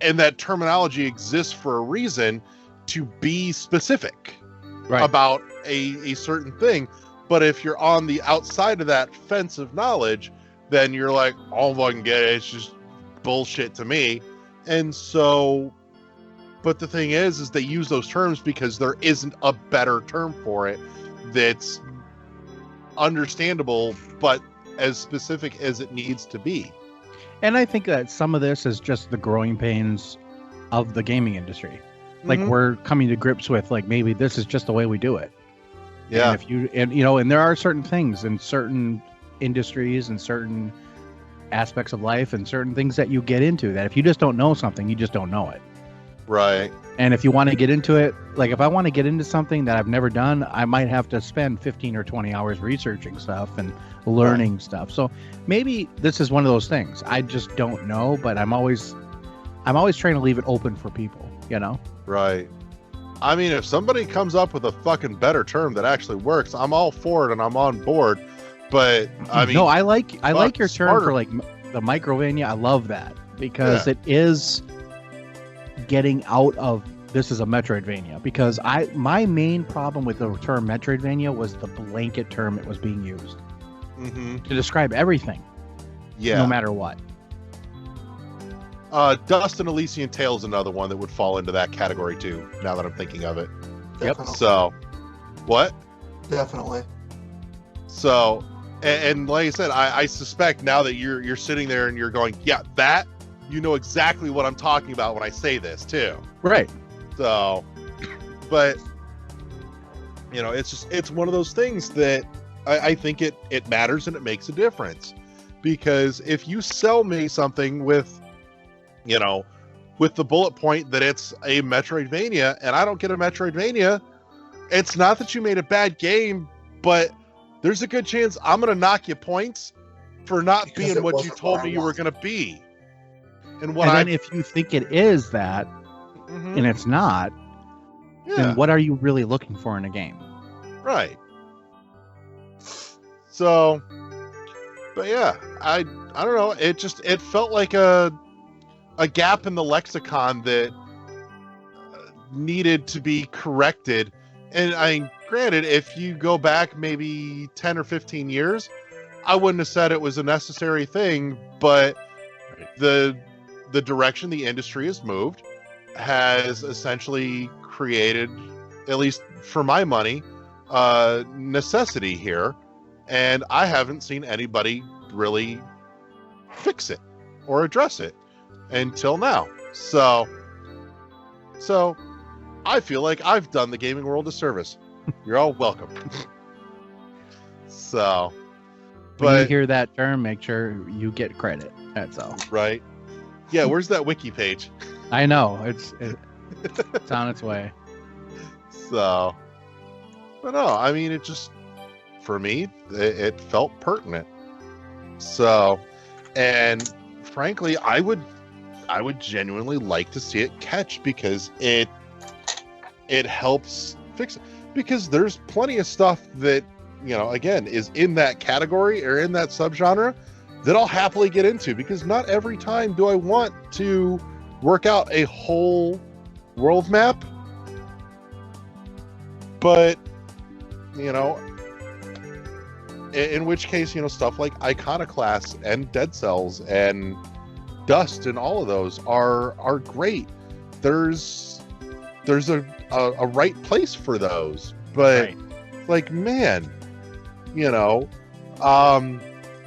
and that terminology exists for a reason, to be specific about a certain thing. But if you're on the outside of that fence of knowledge, then you're like, oh, I can get it. It's just bullshit to me. And so, but the thing is they use those terms because there isn't a better term for it that's understandable, but as specific as it needs to be. And I think that some of this is just the growing pains of the gaming industry. Like Mhm. we're coming to grips with, like, maybe this is just the way we do it. Yeah. And there are certain things in certain industries and certain aspects of life and certain things that you get into that if you just don't know something, you just don't know it. Right. And if you want to get into it, like if I want to get into something that I've never done, I might have to spend 15 or 20 hours researching stuff and learning stuff. So maybe this is one of those things. I just don't know, but I'm always trying to leave it open for people, you know? Right. I mean, if somebody comes up with a fucking better term that actually works, I'm all for it and I'm on board. But I mean, no, I like your term smarter. for like the Microvania. I love that because it is getting out of this is a Metroidvania, because my main problem with the term Metroidvania was the blanket term it was being used Mm-hmm. to describe everything, Yeah. no matter what. Dust and Elysian Tale is another one that would fall into that category too, now that I'm thinking of it. Definitely. So, what? Definitely. So, and like I said, I suspect now that you're sitting there and you're going, yeah, that, you know exactly what I'm talking about when I say this too. Right. So, but, you know, it's one of those things that I think it matters and it makes a difference. Because if you sell me something with, you know, with the bullet point that it's a Metroidvania and I don't get a Metroidvania, it's not that you made a bad game, but there's a good chance I'm going to knock you points for not Because being it what you wasn't told what I me you were wanted. going to be. And And what then if you think it is that Mhm. and it's not, yeah, then what are you really looking for in a game? right. So, but yeah, I don't know. It felt like a gap in the lexicon that needed to be corrected. And granted, if you go back maybe 10 or 15 years, I wouldn't have said it was a necessary thing, but the direction the industry has moved has essentially created, at least for my money, necessity here. And I haven't seen anybody really fix it or address it until now. So I feel like I've done the gaming world a service. You're all welcome. So, When you but hear that term, make sure you get credit. That's all. right. Yeah, where's that wiki page? I know it's on its way. So, but no, I mean, it just, for me, it felt pertinent. So, and frankly, I would genuinely like to see it catch, because it helps fix it. Because there's plenty of stuff that, you know, again, is in that category or in that subgenre that I'll happily get into, because not every time do I want to work out a whole world map. But, you know, in which case, you know, stuff like Iconoclast and Dead Cells and Dust and all of those are great. There's a right place for those, but Right. like, man, you know,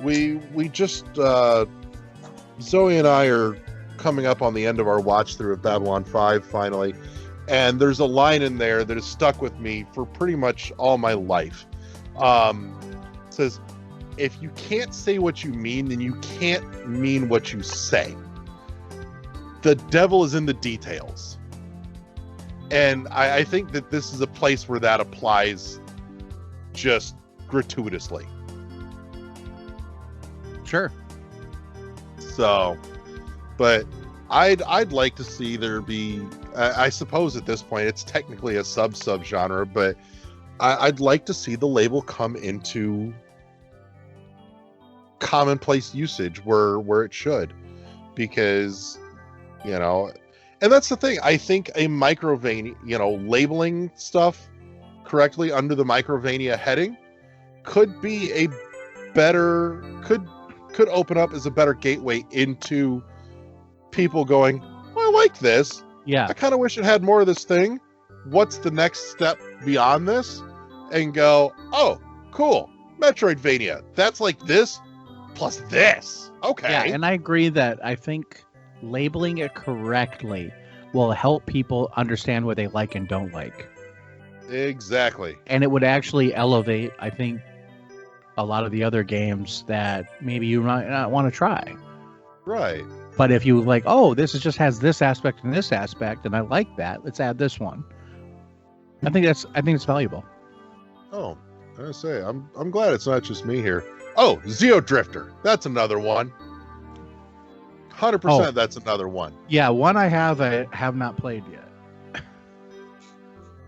we just Zoe and I are coming up on the end of our watch through of Babylon 5 finally, and there's a line in there that has stuck with me for pretty much all my life. It says, if you can't say what you mean, then you can't mean what you say. The devil is in the details. And I think that this is a place where that applies just gratuitously. Sure. So, but I'd like to see there be, I suppose at this point it's technically a sub-genre, but I'd like to see the label come into commonplace usage where it should, because, you know, and that's the thing. I think a Microvania, you know, labeling stuff correctly under the Microvania heading could be a better, could open up as a better gateway into people going, well, I like this. Yeah. I kind of wish it had more of this thing. What's the next step beyond this? And go, oh, cool, Metroidvania. That's like this plus this. Okay. Yeah, and I agree that I think labeling it correctly will help people understand what they like and don't like. Exactly. And it would actually elevate, I think, a lot of the other games that maybe you might not want to try. Right. But if you like, oh, this is just has this aspect and this aspect, and I like that, let's add this one. I think it's valuable. Oh, I say, I'm glad it's not just me here. Oh, Zeo Drifter. That's another one. 100%. Oh. That's another one. Yeah, one I have not played yet.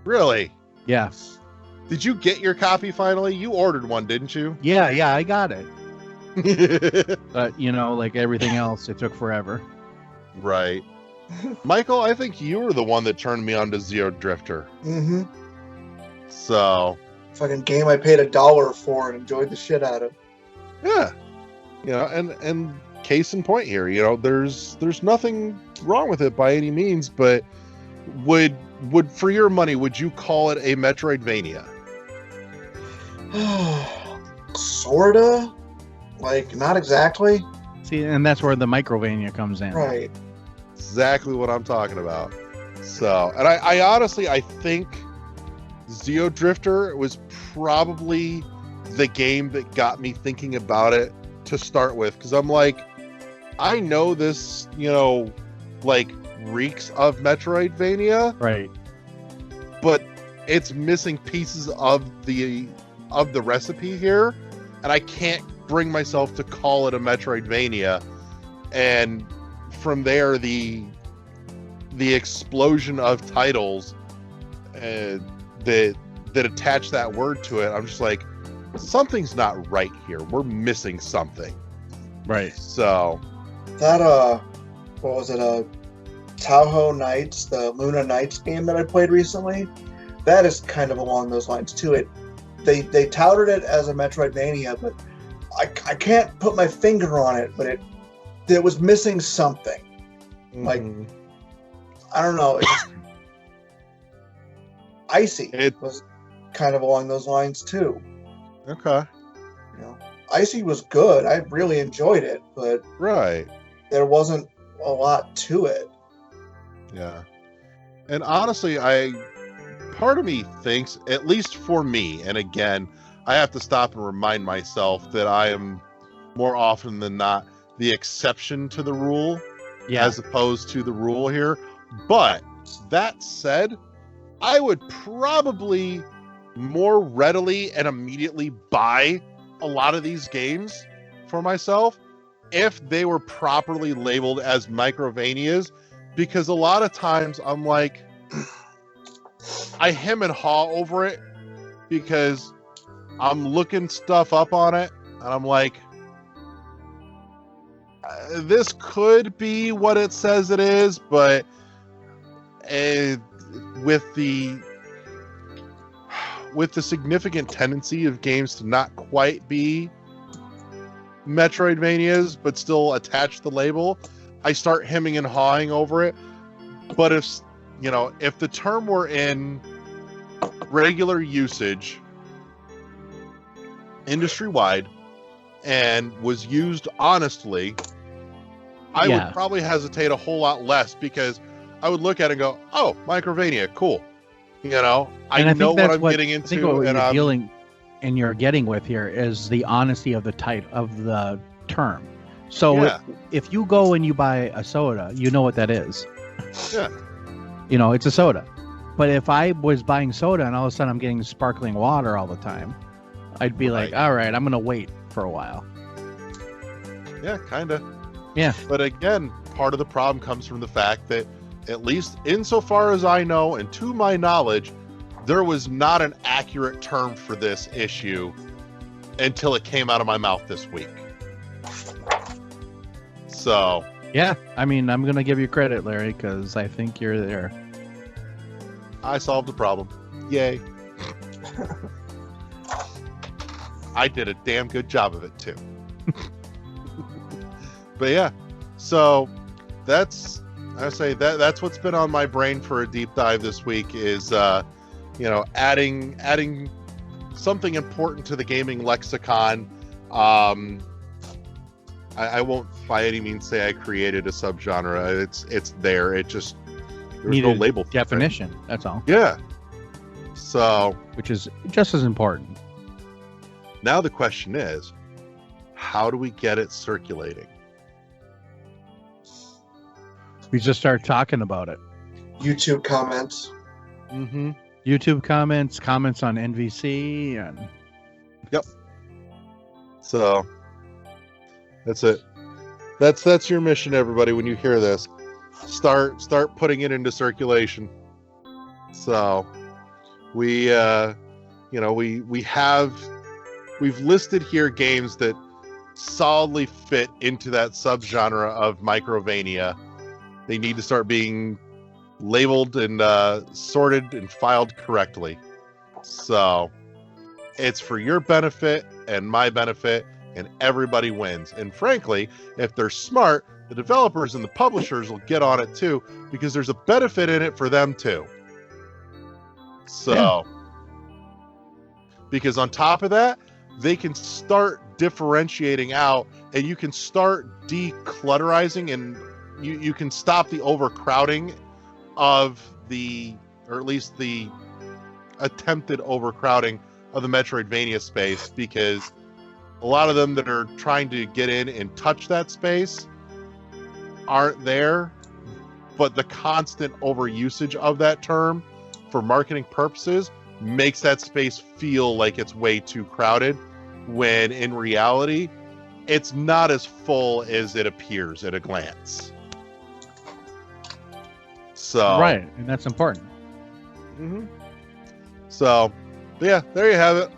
Really? Yeah. Did you get your copy finally? You ordered one, didn't you? Yeah, I got it. But, you know, like everything else, it took forever. Right. Michael, I think you were the one that turned me on to Zeo Drifter. Mm-hmm. So, Fucking game I paid $1 for and enjoyed the shit out of. yeah. You know, and case in point here, you know, there's nothing wrong with it by any means, but would for your money, would you call it a Metroidvania? Sorta. Like, not exactly. See, and that's where the Microvania comes in. Right. Exactly what I'm talking about. So, and I honestly, I think Zeo Drifter was probably the game that got me thinking about it to start with, because I'm like, I know this, you know, like reeks of Metroidvania, Right. but it's missing pieces of the recipe here, and I can't bring myself to call it a Metroidvania. And from there, the explosion of titles that attach that word to it, I'm just like, something's not right here. We're missing something. Right. So That, what was it, Tahoe Nights, the Luna Nights game that I played recently, that is kind of along those lines too. They touted it as a Metroidvania, but I can't put my finger on it, but it was missing something. Like, I don't know. Icy was kind of along those lines too. okay, You know, Icy was good. I really enjoyed it, but right, there wasn't a lot to it. yeah. And honestly, part of me thinks, at least for me, and again, I have to stop and remind myself that I am more often than not the exception to the rule, as opposed to the rule here. But that said, I would probably more readily and immediately buy a lot of these games for myself if they were properly labeled as Microvanias, because a lot of times I'm like, I hem and haw over it because I'm looking stuff up on it and I'm like, this could be what it says it is, but with the significant tendency of games to not quite be Metroidvanias but still attach the label, I start hemming and hawing over it. But if the term were in regular usage industry-wide and was used honestly, I Yeah. would probably hesitate a whole lot less because I would look at it and go, "Oh, Microvania, cool." You know, I And know think that's what I'm getting I think into, what and you're dealing and you're getting with here is the honesty of the type of the term. So Yeah. if you go and you buy a soda, you know what that is. Yeah. You know, it's a soda. But if I was buying soda and all of a sudden I'm getting sparkling water all the time, I'd be like, all right, I'm going to wait for a while. Yeah, kind of. Yeah. But again, part of the problem comes from the fact that, at least insofar as I know, and to my knowledge, there was not an accurate term for this issue until it came out of my mouth this week. So, Yeah. I mean, I'm going to give you credit, Larry, because I think you're there. I solved the problem. Yay. I did a damn good job of it, too. But yeah, so that's what's been on my brain for a deep dive this week is adding something important to the gaming lexicon. I won't by any means say I created a subgenre. It's there. It just there's no label for it. Definition. That's all. Yeah. So Which is just as important. now the question is, how do we get it circulating? We just start talking about it. YouTube comments. Mm-hmm. YouTube comments on NVC, and So that's it. That's your mission, everybody. When you hear this, start putting it into circulation. So we've listed here games that solidly fit into that subgenre of Microvania. They need to start being labeled and sorted and filed correctly. So it's for your benefit and my benefit, and everybody wins. And frankly, if they're smart, the developers and the publishers will get on it too, because there's a benefit in it for them too. So, because on top of that, they can start differentiating out, and you can start declutterizing, and you can stop the overcrowding of or at least the attempted overcrowding of the Metroidvania space, because a lot of them that are trying to get in and touch that space aren't there, but the constant overusage of that term for marketing purposes makes that space feel like it's way too crowded, when in reality, it's not as full as it appears at a glance. So right, and that's important. Mm-hmm. So, yeah, there you have it.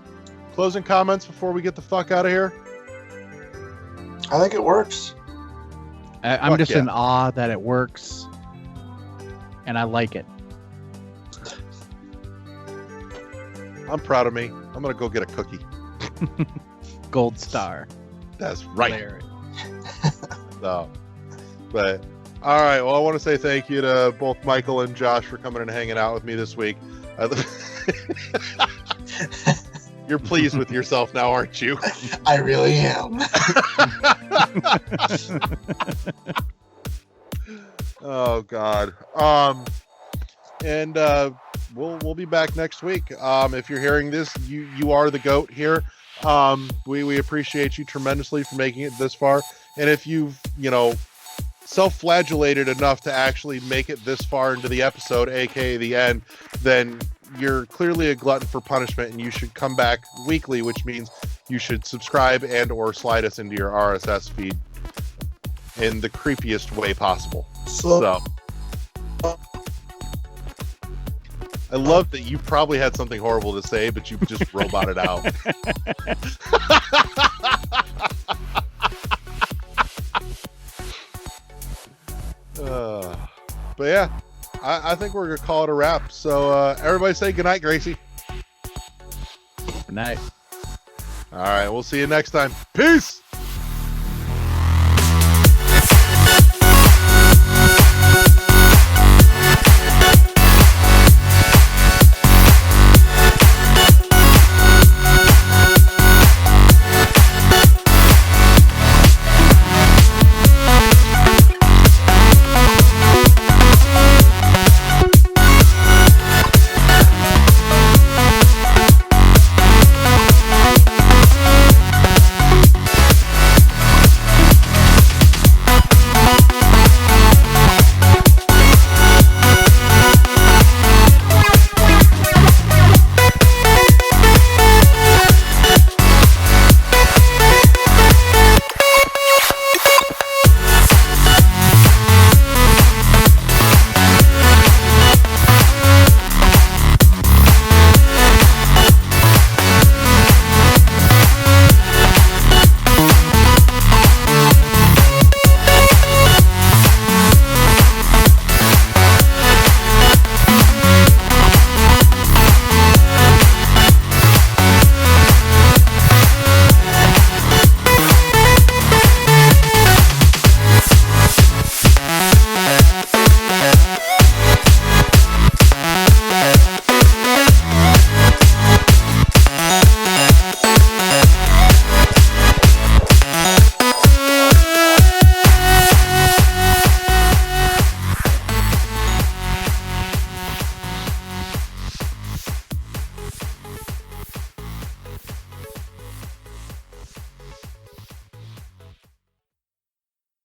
Closing comments before we get the fuck out of here. I think it works. I'm Fuck just yeah. in awe that it works, and I like it. I'm proud of me. I'm gonna go get a cookie. Gold star. That's right. Larry. So, but all right. Well, I want to say thank you to both Michael and Josh for coming and hanging out with me this week. You're pleased with yourself now, aren't you? I really am. Oh God. And we'll be back next week. If you're hearing this, you are the GOAT here. We appreciate you tremendously for making it this far. And if you've self-flagellated enough to actually make it this far into the episode, aka the end, then you're clearly a glutton for punishment, and you should come back weekly, which means you should subscribe and or slide us into your RSS feed in the creepiest way possible. So I love that you probably had something horrible to say, but you just roboted out. But yeah, I think we're gonna call it a wrap. So everybody say goodnight, Gracie. Good night. All right, we'll see you next time. Peace.